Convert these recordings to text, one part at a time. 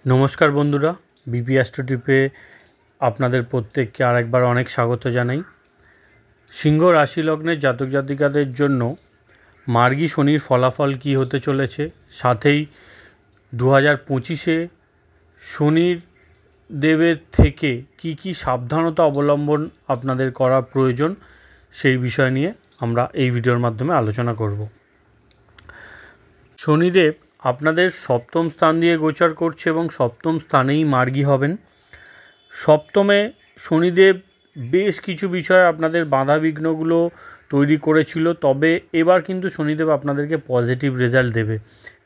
নমস্কার বন্ধুরা, BP astro টিপে আপনাদের প্রত্যেককে আরেকবার অনেক স্বাগত জানাই। সিংহ রাশি লগ্নের জাতক জাতিকাদের জন্য মার্গী শনির ফলাফল কী হতে চলেছে, সাথেই 2025-এ শনির দেবের থেকে কি সাবধানতা অবলম্বন আপনাদের করা প্রয়োজন, সেই বিষয় নিয়ে আমরা এই ভিডিওর মাধ্যমে আলোচনা করব। শনিদেব আপনাদের সপ্তম স্থান দিয়ে গোচর করছে এবং সপ্তম স্থানেই মার্গী হবেন। সপ্তমে শনিদেব বেশ কিছু বিষয়ে আপনাদের বাধা বিঘ্নগুলো তৈরি করেছিল, তবে এবার কিন্তু শনিদেব আপনাদেরকে পজিটিভ রেজাল্ট দেবে।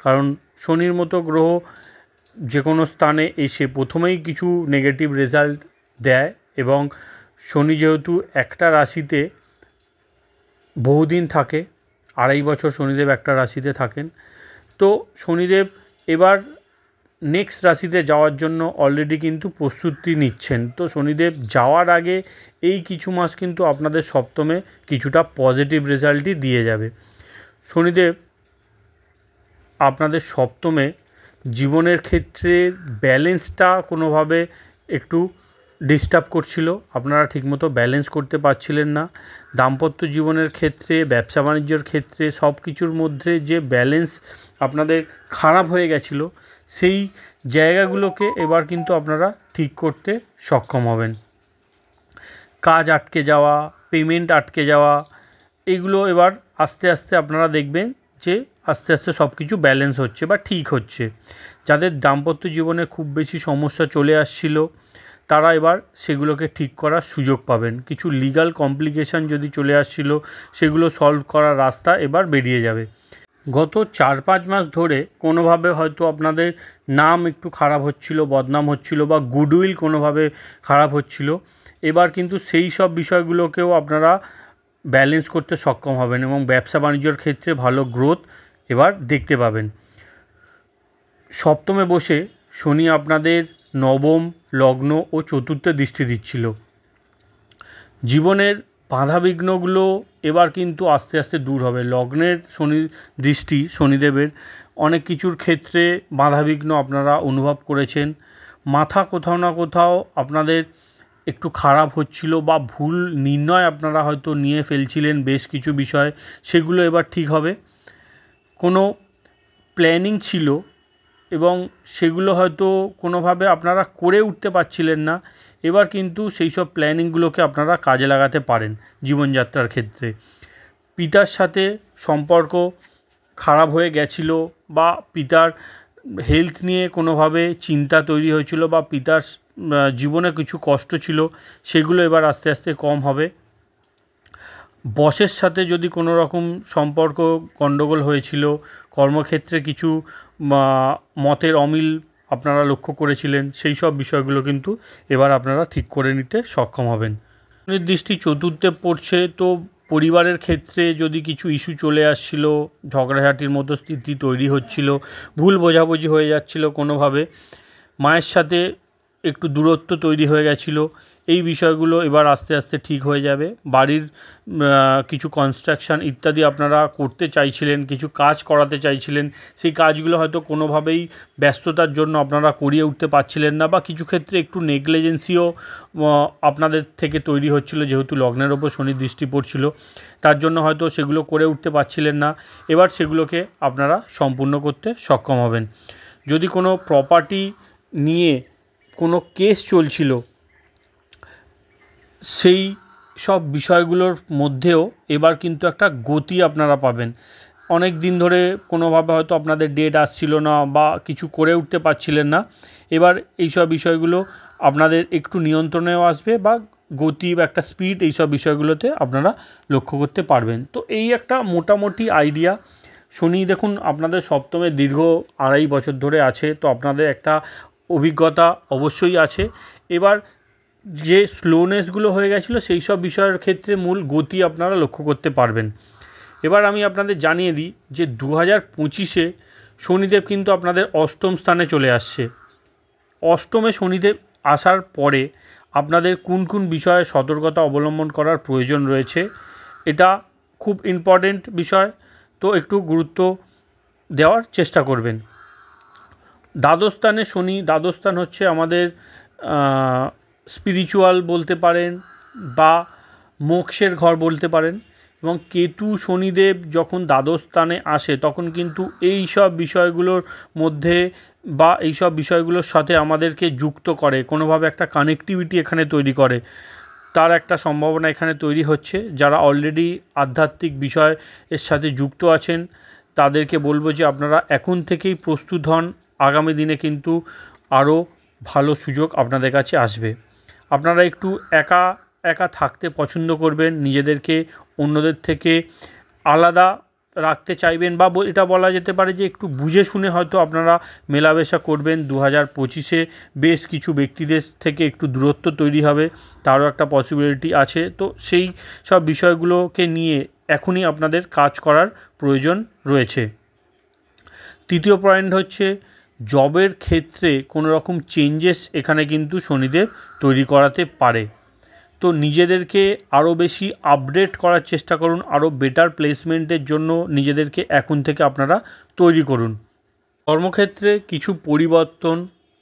কারণ শনির মতো গ্রহ যে কোনো স্থানে এসে প্রথমেই কিছু নেগেটিভ রেজাল্ট দেয়, এবং শনি যেহেতু একটা রাশিতে বহুদিন থাকে, 2.5 বছর শনিদেব একটা রাশিতে থাকেন, তো শনিদেব এবার নেক্সট রাশিতে যাওয়ার জন্য অলরেডি কিন্তু প্রস্তুতি নিচ্ছেন। তো শনিদেব যাওয়ার আগে এই কিছু মাস কিন্তু আপনাদের সপ্তমে কিছুটা পজিটিভ রেজাল্টই দিয়ে যাবে। শনিদেব আপনাদের সপ্তমে জীবনের ক্ষেত্রে ব্যালেন্সটা কোনোভাবে একটু ডিস্টার্ব করছিল, আপনারা ঠিকমতো ব্যালেন্স করতে পারছিলেন না। দাম্পত্য জীবনের ক্ষেত্রে, ব্যবসা বাণিজ্যের ক্ষেত্রে সব কিছুর মধ্যে যে ব্যালেন্স আপনাদের খারাপ হয়ে গেছিলো, সেই জায়গাগুলোকে এবার কিন্তু আপনারা ঠিক করতে সক্ষম হবেন। কাজ আটকে যাওয়া, পেমেন্ট আটকে যাওয়া, এইগুলো এবার আস্তে আস্তে আপনারা দেখবেন যে আস্তে আস্তে সব কিছু ব্যালেন্স হচ্ছে বা ঠিক হচ্ছে। যাদের দাম্পত্য জীবনে খুব বেশি সমস্যা চলে আসছিল, তারা এবার সেগুলোকে ঠিক করার সুযোগ পাবেন। কিছু লিগ্যাল কমপ্লিকেশান যদি চলে আসছিল, সেগুলো সলভ করার রাস্তা এবার বেরিয়ে যাবে। গত 4-5 মাস ধরে কোনোভাবে হয়তো আপনাদের নাম একটু খারাপ হচ্ছিল, বদনাম হচ্ছিল, বা গুডউইল কোনোভাবে খারাপ হচ্ছিল, এবার কিন্তু সেই সব বিষয়গুলোকেও আপনারা ব্যালেন্স করতে সক্ষম হবেন এবং ব্যবসা বাণিজ্যর ক্ষেত্রে ভালো গ্রোথ এবার দেখতে পাবেন। সপ্তমে বসে শনি আপনাদের নবম, লগ্ন ও চতুর্থে দৃষ্টি দিচ্ছিল। জীবনের বাধাবিঘ্নগুলো এবার কিন্তু আস্তে আস্তে দূর হবে। লগ্নের শনির দৃষ্টি, শনিদেবের অনেক কিছুর ক্ষেত্রে বাধাবিঘ্ন আপনারা অনুভব করেছেন। মাথা কোথাও না কোথাও আপনাদের একটু খারাপ হচ্ছিল, বা ভুল নির্ণয় আপনারা হয়তো নিয়ে ফেলছিলেন বেশ কিছু বিষয়, সেগুলো এবার ঠিক হবে। কোনো প্ল্যানিং ছিল এবং সেগুলো হয়তো কোনোভাবে আপনারা করে উঠতে পারছিলেন না, এবার কিন্তু সেই সব প্ল্যানিংগুলোকে আপনারা কাজে লাগাতে পারেন জীবনযাত্রার ক্ষেত্রে। পিতার সাথে সম্পর্ক খারাপ হয়ে গেছিলো, বা পিতার হেলথ নিয়ে কোনোভাবে চিন্তা তৈরি হয়েছিল, বা পিতার জীবনে কিছু কষ্ট ছিল, সেগুলো এবার আস্তে আস্তে কম হবে। বসের সাথে যদি কোনো রকম সম্পর্ক গণ্ডগোল হয়েছিল, কর্মক্ষেত্রে কিছু মতের অমিল আপনারা লক্ষ্য করেছিলেন, সেই সব বিষয়গুলো কিন্তু এবার আপনারা ঠিক করে নিতে সক্ষম হবেন। দৃষ্টি চতুর্থে পড়ছে, তো পরিবারের ক্ষেত্রে যদি কিছু ইস্যু চলে আসছিল, ঝগড়াঝাটির মতো স্থিতি তৈরি হচ্ছিল, ভুল বোঝাবুঝি হয়ে যাচ্ছিল কোনোভাবে, মায়ের সাথে একটু দূরত্ব তৈরি হয়ে গেছিলো, এই বিষয়গুলো এবার আস্তে আস্তে ঠিক হয়ে যাবে। বাড়ির কিছু কনস্ট্রাকশান ইত্যাদি আপনারা করতে চাইছিলেন, কিছু কাজ করাতে চাইছিলেন, সেই কাজগুলো হয়তো কোনোভাবেই ব্যস্ততার জন্য আপনারা করিয়ে উঠতে পারছিলেন না, বা কিছু ক্ষেত্রে একটু নেগলিজেন্সিও আপনাদের থেকে তৈরি হচ্ছিল, যেহেতু লগ্নের ওপর শনির দৃষ্টি পড়ছিল, তার জন্য হয়তো সেগুলো করে উঠতে পারছিলেন না। এবার সেগুলোকে আপনারা সম্পূর্ণ করতে সক্ষম হবেন। যদি কোনো প্রপার্টি নিয়ে কোনো কেস চলছিল, সেই সব বিষয়গুলোর মধ্যেও এবার কিন্তু একটা গতি আপনারা পাবেন। অনেক দিন ধরে কোনোভাবে হয়তো আপনাদের ডেট আসছিল না, বা কিছু করে উঠতে পারছিলেন না, এবার এই সব বিষয়গুলো আপনাদের একটু নিয়ন্ত্রণেও আসবে, বা গতি বা একটা স্পিড, এই সব বিষয়গুলোতে আপনারা লক্ষ্য করতে পারবেন। তো এই একটা মোটামুটি আইডিয়া। শনি দেখুন আপনাদের সপ্তমে দীর্ঘ 2.5 বছর ধরে আছে, তো আপনাদের একটা অভিজ্ঞতা অবশ্যই আছে। এবার যে স্লোনেসগুলো হয়ে গেছিলো, সেই সব বিষয়ের ক্ষেত্রে মূল গতি আপনারা লক্ষ্য করতে পারবেন। এবার আমি আপনাদের জানিয়ে দিই যে 2025-এ শনিদেব কিন্তু আপনাদের অষ্টম স্থানে চলে আসছে। অষ্টমে শনিদেব আসার পরে আপনাদের কোন কোন বিষয়ে সতর্কতা অবলম্বন করার প্রয়োজন রয়েছে, এটা খুব ইম্পর্টেন্ট বিষয়, তো একটু গুরুত্ব দেওয়ার চেষ্টা করবেন। দ্বাদশস্থানে শনি, দ্বাদশস্থান হচ্ছে আমাদের স্পিরিচুয়াল বলতে পারেন বা মোক্ষের ঘর বলতে পারেন, এবং কেতু শনিদেব যখন দ্বাদশস্থানে আসে তখন কিন্তু এই সব বিষয়গুলোর মধ্যে বা এই সব বিষয়গুলোর সাথে আমাদেরকে যুক্ত করে, কোনোভাবে একটা কানেক্টিভিটি এখানে তৈরি করে, তার একটা সম্ভাবনা এখানে তৈরি হচ্ছে। যারা অলরেডি আধ্যাত্মিক বিষয়ের সাথে যুক্ত আছেন তাদেরকে বলবো যে আপনারা এখন থেকেই প্রস্তুত হন, আগামী দিনে কিন্তু আরও ভালো সুযোগ আপনাদের কাছে আসবে। আপনারা একটু একা একা থাকতে পছন্দ করবেন, নিজেদেরকে অন্যদের থেকে আলাদা রাখতে চাইবেন, বা এটা বলা যেতে পারে যে একটু বুঝে শুনে হয়তো আপনারা মেলামেশা করবেন। 2025-এ বেশ কিছু ব্যক্তিদের থেকে একটু দূরত্ব তৈরি হবে, তারও একটা পসিবিলিটি আছে। তো সেই সব বিষয়গুলোকে নিয়ে এখনই আপনাদের কাজ করার প্রয়োজন রয়েছে। তৃতীয় পয়েন্ট হচ্ছে জবের ক্ষেত্রে কোনো রকম চেঞ্জেস এখানে কিন্তু শনিদেব তৈরি করাতে পারে। তো নিজেদেরকে আরও বেশি আপডেট করার চেষ্টা করুন, আরও বেটার প্লেসমেন্টের জন্য নিজেদেরকে এখন থেকে আপনারা তৈরি করুন। কর্মক্ষেত্রে কিছু পরিবর্তন,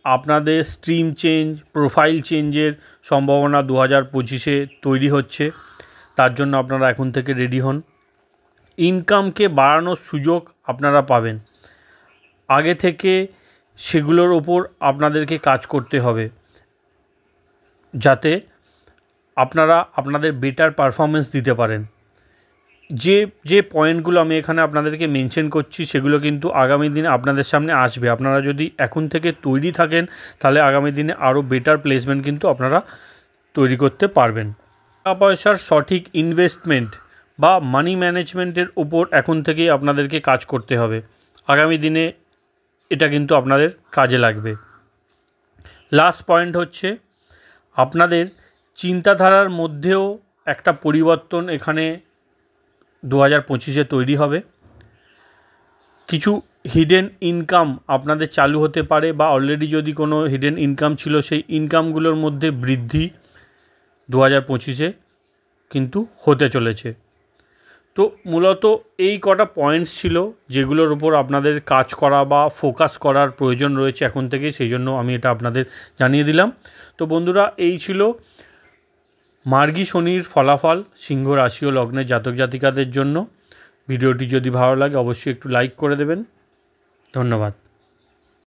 আপনাদের স্ট্রিম চেঞ্জ, প্রোফাইল চেঞ্জের সম্ভাবনা 2025-এ তৈরি হচ্ছে, তার জন্য আপনারা এখন থেকে রেডি হন। ইনকামকে বাড়ানোর সুযোগ আপনারা পাবেন, আগে থেকে সেগুলোর ওপর আপনাদেরকে কাজ করতে হবে যাতে আপনারা আপনাদের বেটার পারফরমেন্স দিতে পারেন। যে যে পয়েন্টগুলো আমি এখানে আপনাদেরকে মেনশন করছি সেগুলো কিন্তু আগামী দিনে আপনাদের সামনে আসবে। আপনারা যদি এখন থেকে তৈরি থাকেন তাহলে আগামী দিনে আরও বেটার প্লেসমেন্ট কিন্তু আপনারা তৈরি করতে পারবেন। টাকা পয়সার সঠিক ইনভেস্টমেন্ট বা মানি ম্যানেজমেন্টের উপর এখন থেকেই আপনাদেরকে কাজ করতে হবে, আগামী দিনে এটা কিন্তু আপনাদের কাজে লাগবে। লাস্ট পয়েন্ট হচ্ছে আপনাদের চিন্তাধারার মধ্যেও একটা পরিবর্তন এখানে 2025-এ তৈরি হবে। কিছু হিডেন ইনকাম আপনাদের চালু হতে পারে, বা অলরেডি যদি কোনো হিডেন ইনকাম ছিল সেই ইনকামগুলোর মধ্যে বৃদ্ধি 2025-এ কিন্তু হতে চলেছে। তো মূলত এই কটা পয়েন্টস ছিল যেগুলোর উপর আপনাদের কাজ করা বা ফোকাস করার প্রয়োজন রয়েছে এখন থেকে, সেই জন্য আমি এটা আপনাদের জানিয়ে দিলাম। তো বন্ধুরা, এই ছিল মার্গী শনির ফলাফল সিংহ রাশি ও লগ্নের জাতক জাতিকাদের জন্য। ভিডিওটি যদি ভালো লাগে অবশ্যই একটু লাইক করে দেবেন। ধন্যবাদ।